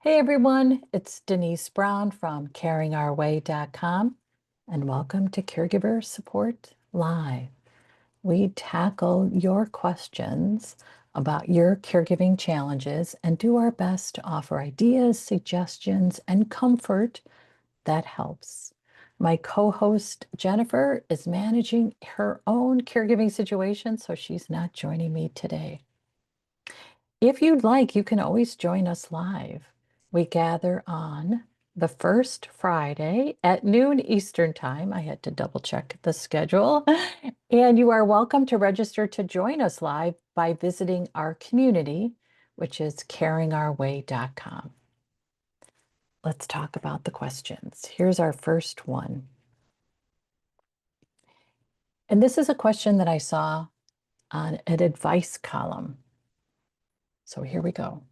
Hey everyone, it's Denise Brown from caringourway.com and welcome to Caregiver Support Live. We tackle your questions about your caregiving challenges and do our best to offer ideas, suggestions, and comfort that helps. My co-host Jennifer is managing her own caregiving situation, so she's not joining me today. If you'd like, you can always join us live. We gather on the first Friday at noon Eastern Time. I had to double check the schedule. And you are welcome to register to join us live by visiting our community, which is caringourway.com. Let's talk about the questions. Here's our first one. And this is a question that I saw on an advice column. So here we go.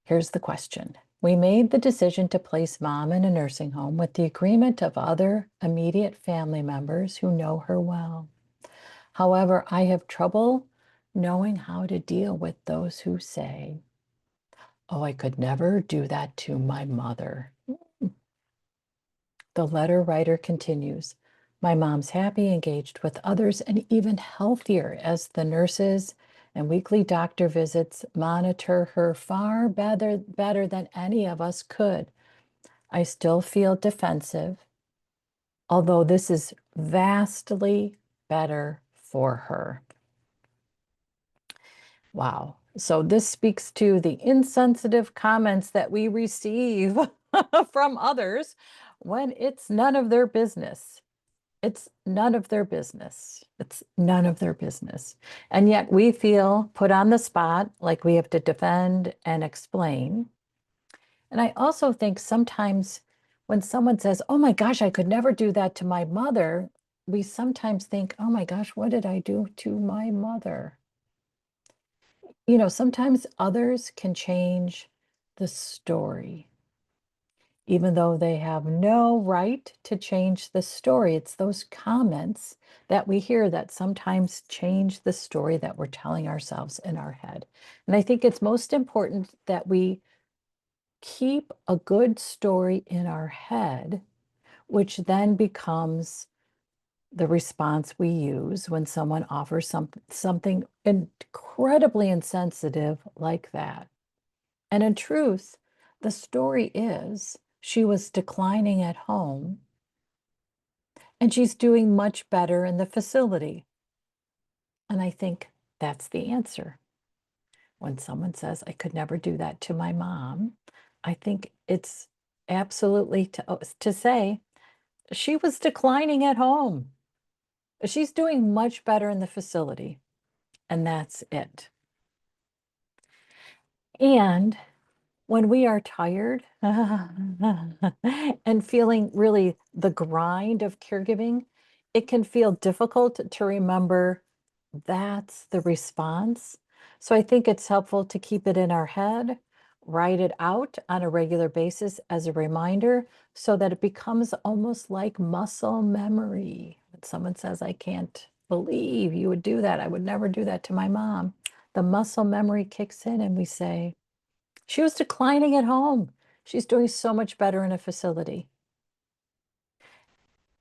Here's the question. We made the decision to place Mom in a nursing home with the agreement of other immediate family members who know her well. However, I have trouble knowing how to deal with those who say, "Oh, I could never do that to my mother." The letter writer continues, "My mom's happy, engaged with others, and even healthier as the nurses and weekly doctor visits monitor her far better than any of us could. I still feel defensive, although this is vastly better for her." Wow. So this speaks to the insensitive comments that we receive from others when it's none of their business. It's none of their business. It's none of their business. And yet we feel put on the spot, like we have to defend and explain. And I also think sometimes when someone says, "Oh my gosh, I could never do that to my mother," we sometimes think, "Oh my gosh, what did I do to my mother?" Sometimes others can change the story, even though they have no right to change the story. It's those comments that we hear that sometimes change the story that we're telling ourselves in our head. And I think it's most important that we keep a good story in our head, which then becomes the response we use when someone offers something incredibly insensitive like that. And in truth, the story is she was declining at home and she's doing much better in the facility. And I think that's the answer. When someone says, "I could never do that to my mom," I think it's absolutely to say she was declining at home. She's doing much better in the facility, and that's it. And when we are tired and feeling really the grind of caregiving, it can feel difficult to remember that's the response. So I think it's helpful to keep it in our head, write it out on a regular basis as a reminder so that it becomes almost like muscle memory. When someone says, "I can't believe you would do that. I would never do that to my mom." The muscle memory kicks in and we say, "She was declining at home. She's doing so much better in a facility."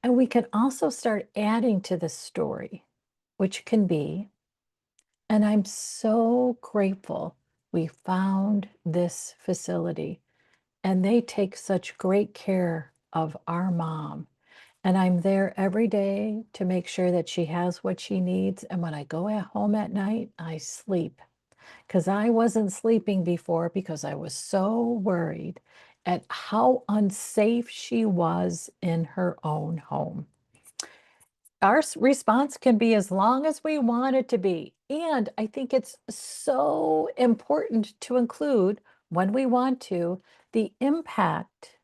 And we can also start adding to the story, which can be, "And I'm so grateful we found this facility, and they take such great care of our mom. And I'm there every day to make sure that she has what she needs. And when I go at home at night, I sleep. Because I wasn't sleeping before because I was so worried at how unsafe she was in her own home." Our response can be as long as we want it to be. And I think it's so important to include, when we want to, the impact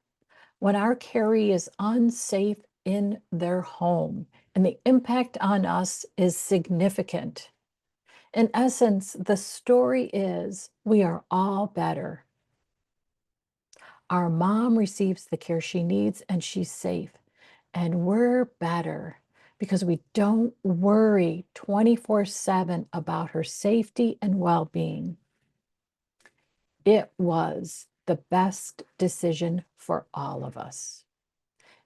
when our carrie is unsafe in their home. And the impact on us is significant. In essence, the story is we are all better. Our mom receives the care she needs and she's safe. And we're better because we don't worry 24/7 about her safety and well-being. It was the best decision for all of us.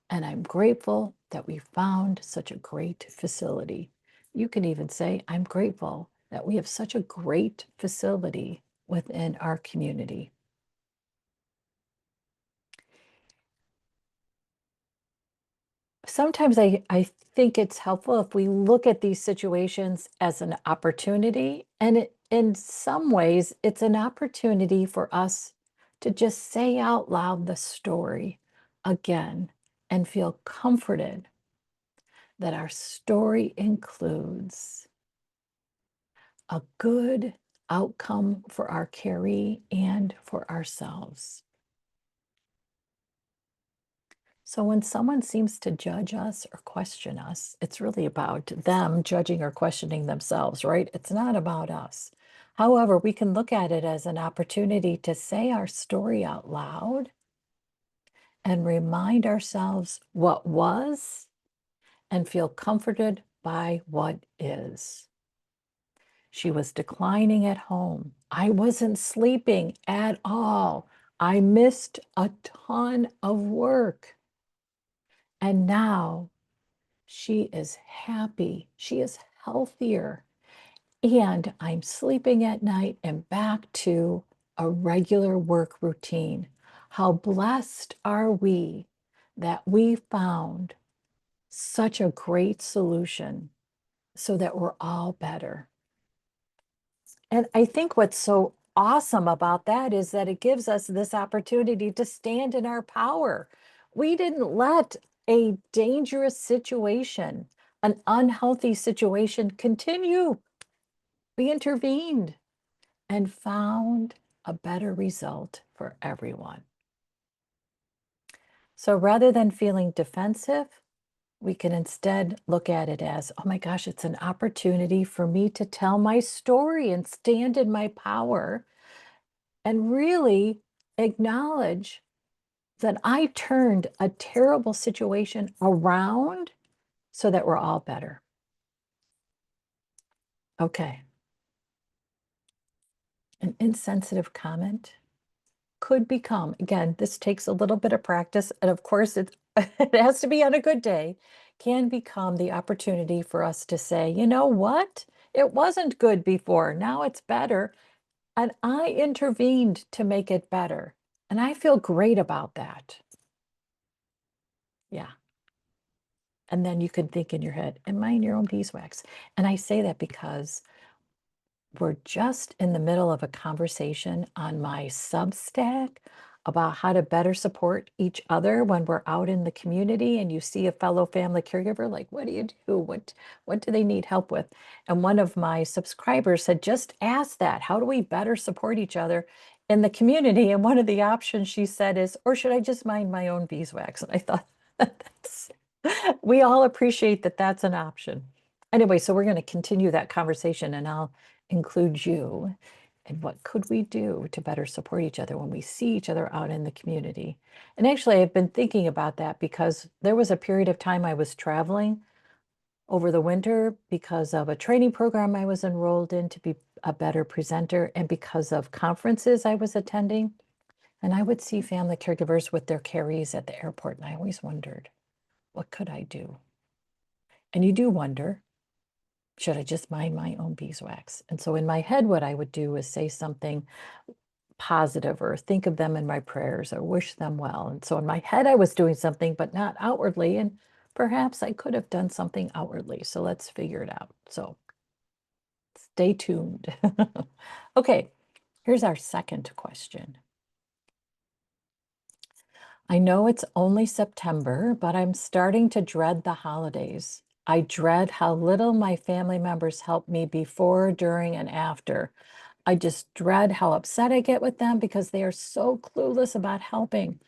And I'm grateful that we found such a great facility. You can even say, I'm grateful that we have such a great facility within our community. Sometimes I think it's helpful if we look at these situations as an opportunity. And in some ways, it's an opportunity for us to just say out loud the story again and feel comforted that our story includes a good outcome for our caree and for ourselves. So when someone seems to judge us or question us, it's really about them judging or questioning themselves, right? It's not about us. However, we can look at it as an opportunity to say our story out loud and remind ourselves what was and feel comforted by what is. She was declining at home. I wasn't sleeping at all. I missed a ton of work. And now she is happy. She is healthier. And I'm sleeping at night and back to a regular work routine. How blessed are we that we found such a great solution so that we're all better. And I think what's so awesome about that is that it gives us this opportunity to stand in our power. We didn't let a dangerous situation, an unhealthy situation continue. We intervened and found a better result for everyone. So rather than feeling defensive, we can instead look at it as, oh my gosh, it's an opportunity for me to tell my story and stand in my power and really acknowledge that I turned a terrible situation around so that we're all better. Okay. An insensitive comment could become, again, this takes a little bit of practice, and of course it, it has to be on a good day, can become the opportunity for us to say, you know what? It wasn't good before. Now it's better. And I intervened to make it better. And I feel great about that. Yeah. And then you can think in your head, am I in your own beeswax? And I say that because we're just in the middle of a conversation on my Substack about how to better support each other when we're out in the community and you see a fellow family caregiver, like, what do you do? What do they need help with? And one of my subscribers had just asked that, how do we better support each other in the community? And one of the options she said is, or should I just mind my own beeswax? And I thought, that's, we all appreciate that that's an option. Anyway, so we're going to continue that conversation and I'll include you. And what could we do to better support each other when we see each other out in the community? And actually, I've been thinking about that because there was a period of time I was traveling over the winter because of a training program I was enrolled in to be a better presenter and because of conferences I was attending. And I would see family caregivers with their carries at the airport. And I always wondered, what could I do? And you do wonder, should I just mind my own beeswax? And so in my head, what I would do is say something positive or think of them in my prayers or wish them well. And so in my head, I was doing something, but not outwardly. And perhaps I could have done something outwardly. So let's figure it out. So stay tuned. Okay, here's our second question. I know it's only September, but I'm starting to dread the holidays. I dread how little my family members help me before, during, and after. I just dread how upset I get with them because they are so clueless about helping.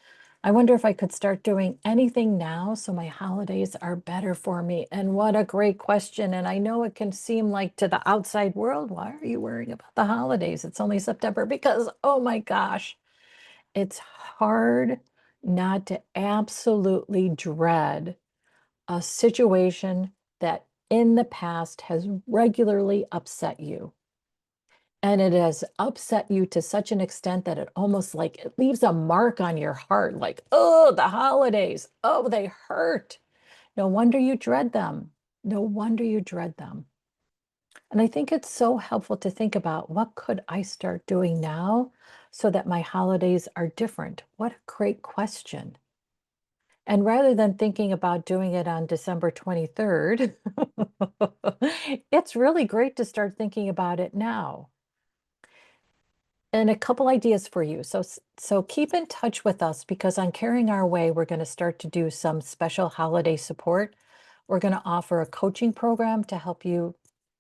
I wonder if I could start doing anything now so my holidays are better for me. And what a great question. And I know it can seem like to the outside world, why are you worrying about the holidays? It's only September because, oh my gosh, it's hard not to absolutely dread a situation that in the past has regularly upset you. and it has upset you to such an extent that it almost like it leaves a mark on your heart, like, oh, the holidays, oh, they hurt. No wonder you dread them. No wonder you dread them. And I think it's so helpful to think about what could I start doing now so that my holidays are different? What a great question. And rather than thinking about doing it on December 23rd, it's really great to start thinking about it now. And a couple ideas for you. So keep in touch with us because on Caring Our Way, we're going to start to do some special holiday support. We're going to offer a coaching program to help you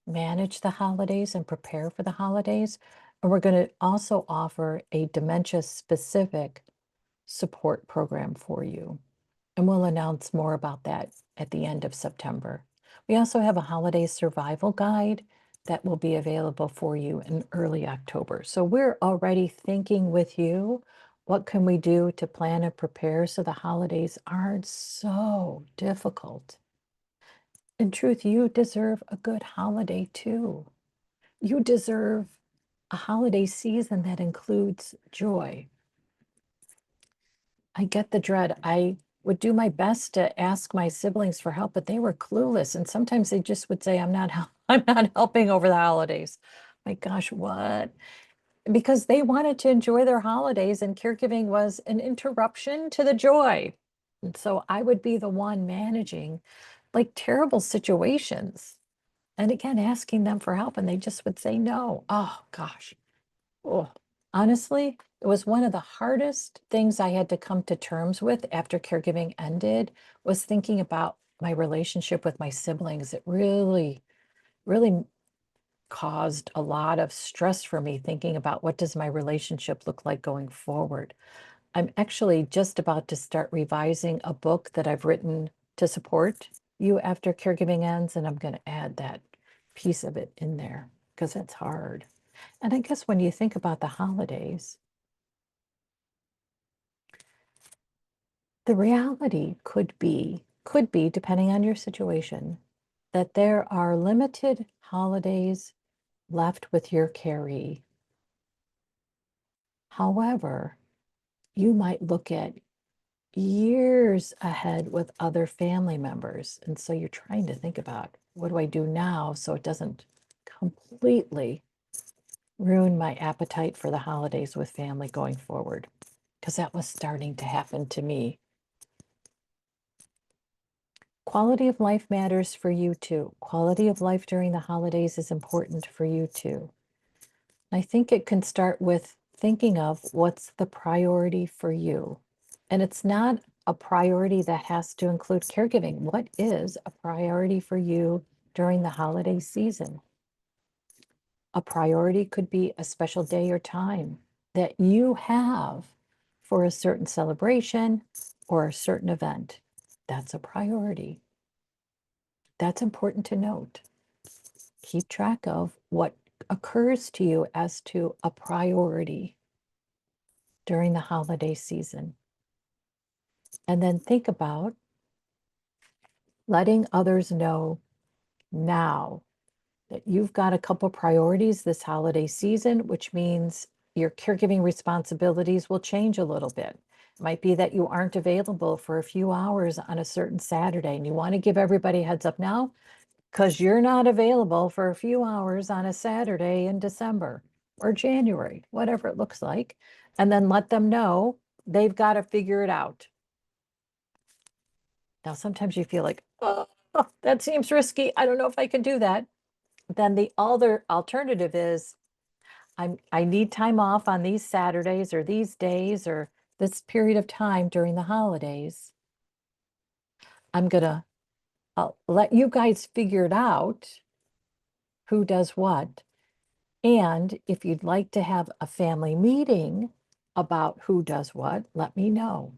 manage the holidays and prepare for the holidays. And we're going to also offer a dementia specific support program for you. And we'll announce more about that at the end of September. We also have a holiday survival guide that will be available for you in early October. So we're already thinking with you, what can we do to plan and prepare so the holidays aren't so difficult? In truth, you deserve a good holiday too. You deserve a holiday season that includes joy. I get the dread. I would do my best to ask my siblings for help, but they were clueless. And sometimes they just would say, I'm not helping over the holidays. My gosh, what? Because they wanted to enjoy their holidays and caregiving was an interruption to the joy. And so I would be the one managing like terrible situations. And again, asking them for help, and they just would say no. Oh gosh. Oh, honestly, it was one of the hardest things I had to come to terms with after caregiving ended was thinking about my relationship with my siblings. It really caused a lot of stress for me thinking about what does my relationship look like going forward. I'm actually just about to start revising a book that I've written to support you after caregiving ends, and I'm going to add that piece of it in there because it's hard. And I guess when you think about the holidays, the reality could be, depending on your situation, that there are limited holidays left with your caree. However, you might look at years ahead with other family members. And so you're trying to think about what do I do now so it doesn't completely ruin my appetite for the holidays with family going forward. Because that was starting to happen to me. Quality of life matters for you too. Quality of life during the holidays is important for you too. I think it can start with thinking of what's the priority for you. And it's not a priority that has to include caregiving. What is a priority for you during the holiday season? A priority could be a special day or time that you have for a certain celebration or a certain event. That's a priority. That's important to note. Keep track of what occurs to you as to a priority during the holiday season. And then think about letting others know now that you've got a couple priorities this holiday season, which means your caregiving responsibilities will change a little bit. It might be that you aren't available for a few hours on a certain Saturday, and you want to give everybody a heads up now because you're not available for a few hours on a Saturday in December or January, whatever it looks like, and then let them know they've got to figure it out. Now, sometimes you feel like, oh, that seems risky. I don't know if I can do that. Then the other alternative is I need time off on these Saturdays or these days or this period of time during the holidays. I'll let you guys figure it out who does what. And if you'd like to have a family meeting about who does what, let me know.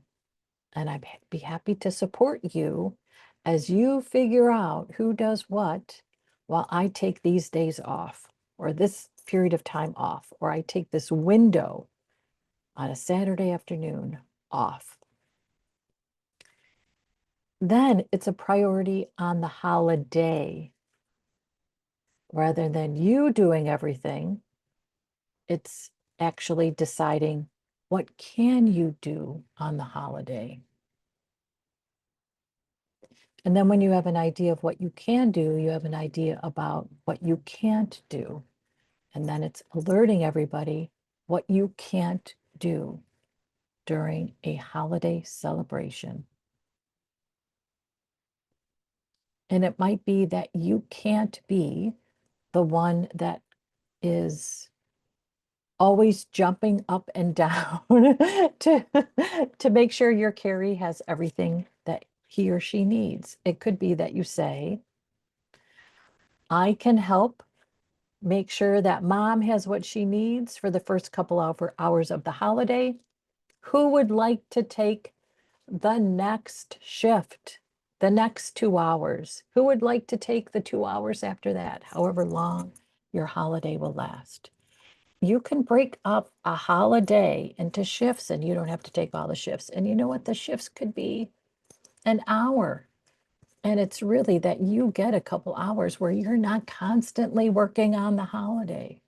And I'd be happy to support you as you figure out who does what while I take these days off or this period of time off, or I take this window on a Saturday afternoon off. Then it's a priority on the holiday rather than you doing everything. It's actually deciding what can you do on the holiday. And then when you have an idea of what you can do, you have an idea about what you can't do. And then it's alerting everybody what you can't do during a holiday celebration. And it might be that you can't be the one that is always jumping up and down to make sure your Carrie has everything that he or she needs. It could be that you say, I can help make sure that mom has what she needs for the first couple of hours of the holiday. Who would like to take the next shift, the next 2 hours? Who would like to take the 2 hours after that, however long your holiday will last? You can break up a holiday into shifts and you don't have to take all the shifts. And you know what? The shifts could be an hour. And it's really that you get a couple hours where you're not constantly working on the holiday.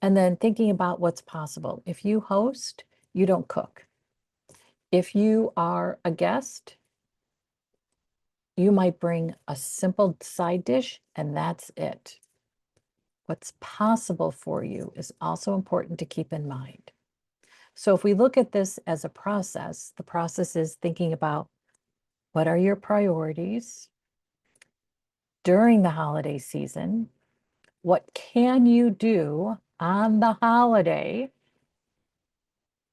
And then thinking about what's possible. If you host, you don't cook. If you are a guest, you might bring a simple side dish and that's it. What's possible for you is also important to keep in mind. So if we look at this as a process, the process is thinking about what are your priorities during the holiday season? What can you do on the holiday?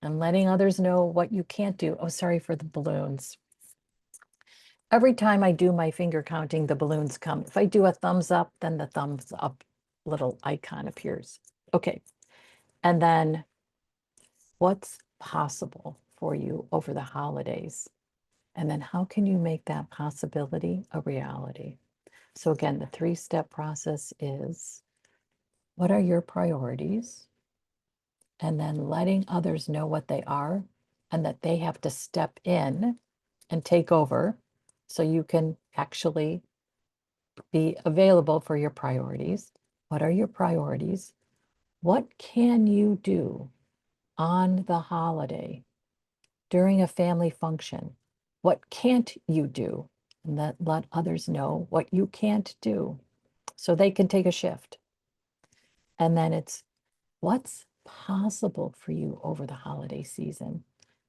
And letting others know what you can't do. Oh, sorry for the balloons. Every time I do my finger counting, the balloons come. If I do a thumbs up, then the thumbs up little icon appears. Okay. And then what's possible for you over the holidays? And then how can you make that possibility a reality? So again, the 3-step process is what are your priorities? And then letting others know what they are and that they have to step in and take over so you can actually be available for your priorities. What are your priorities? What can you do on the holiday during a family function? What can't you do? And let others know what you can't do so they can take a shift. And then it's what's possible for you over the holiday season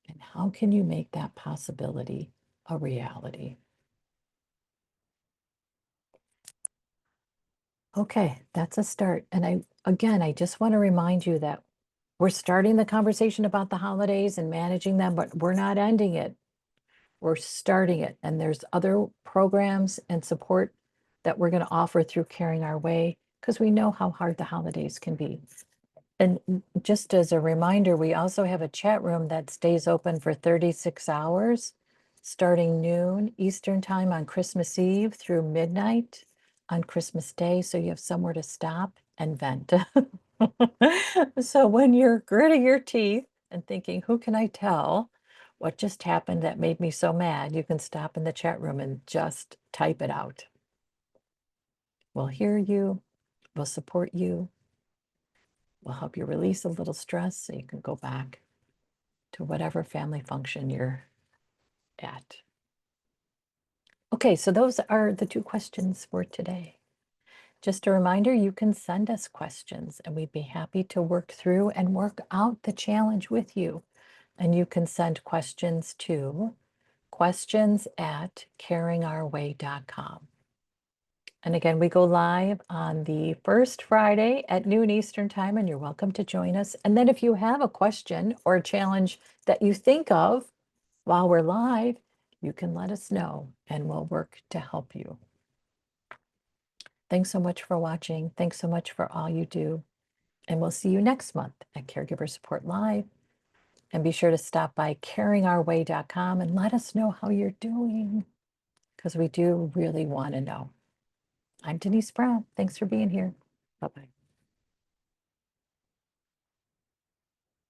and how can you make that possibility a reality? Okay, that's a start. And I just want to remind you that we're starting the conversation about the holidays and managing them, but we're not ending it. We're starting it. And there's other programs and support that we're going to offer through Caring Our Way because we know how hard the holidays can be. And just as a reminder, we also have a chat room that stays open for 36 hours, starting noon Eastern time on Christmas Eve through midnight on Christmas Day. So you have somewhere to stop and vent. So when you're gritting your teeth and thinking, who can I tell what just happened that made me so mad? You can stop in the chat room and just type it out. We'll hear you, we'll support you, we'll help you release a little stress so you can go back to whatever family function you're at. Okay, so those are the 2 questions for today. Just a reminder, you can send us questions and we'd be happy to work through and work out the challenge with you. And you can send questions to questions@caringourway.com. And again, we go live on the first Friday at noon Eastern time, and you're welcome to join us. And then if you have a question or a challenge that you think of while we're live, you can let us know and we'll work to help you. Thanks so much for watching. Thanks so much for all you do. And we'll see you next month at Caregiver Support Live. And be sure to stop by caringourway.com and let us know how you're doing because we do really want to know. I'm Denise Brown. Thanks for being here. Bye-bye.